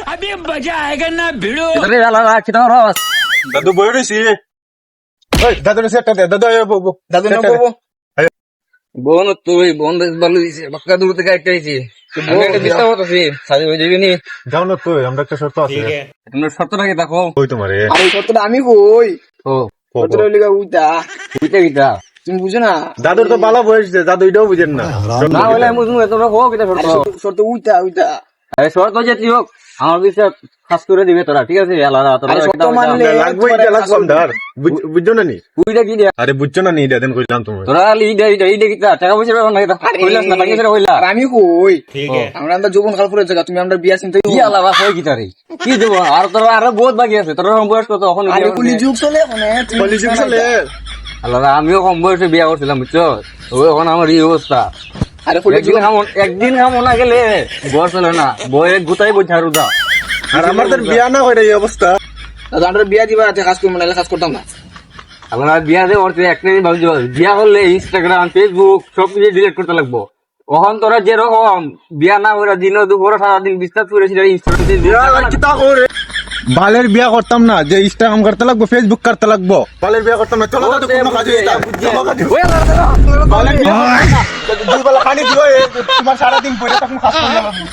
अभी मजा आएगा ना भिड़ो। দাদু বই রয়েছি দাদু সেটটা দে দাদু দাদু না বউ বোন তুই বোন ভালো দিছে বাক্কা দূর থেকে আইতেছি আমি একটা বিস্তার হতাছি সাজি হয়ে যাবি নি যাও না তুই আমরা একটা শর্ত আছে তোমরা শর্তটাকে দেখো কই তোমারে আরে কতটা আমি কই ও কতটা লিগা উইতা বুঝতে গিতা তুমি বুঝো না দাদুর তো বালা বয়স দে দাদু এটাও বুঝেন না না হলে আমি তুমি তোমরা হোক এটা শর্ত শর্ত উইতা উইতা আরে শর্ত যেটি হোক আমার বিশ্বাস খাস করে দিবে তোরা ঠিক আছে আলাদা তোরা আরে শর্ত মানলে লাগবো এটা লাগবো আমদার বুঝছো না নি কুইটা কি দিয়া আরে বুঝছো না নি এটা দেন কইলাম তুমি তোরা লিডা কিতা টাকা পয়সা না কিতা কইলাস না টাকা হইলা আর আমি কই আমরা যৌবন কাল পুরো জায়গা তুমি আমরা বিয়া চিন্তা কি আলাদা হয় কিতা রে কি দেব আর তোরা আরো বহুত বাকি আছে তোরা বয়স কত এখন আরে কুলি যুগ চলে মানে কলিযুগ চলে আলাদা আমিও কম বয়সে বিয়া করছিলাম বুঝছো ওই এখন আমার এই অবস্থা আরে কুলি যুগ একদিন খামো না গেলে ঘর চলে না বয়ে গুতাই বই ঝাড়ু দাও আর আমাদের বিয়া না হয়ে এই অবস্থা দাদা আমরা বিয়া দিবা আছে কাজ করব না কাজ করতাম না আমরা বিয়া দিয়ে করতে একটাই ভাবছি বিয়া করলে ইনস্টাগ্রাম ফেসবুক সবকিছু ডিলিট করতে লাগবো ওখান তোরা যেরকম বিয়া না করে দিন দুপুর সারাদিন বিশ্বাস করেছিল ইনস্টাগ্রাম বালের বিয়া করতাম না যে ইনস্টাগ্রাম করতে লাগবো ফেসবুক করতে লাগবো বালের বিয়া করতাম না চলো দাদু কোনো কাজে যেতাম বালের বিয়া দুই বেলা পানি দিও তোমার সারাদিন পড়ে তখন কাজ করতে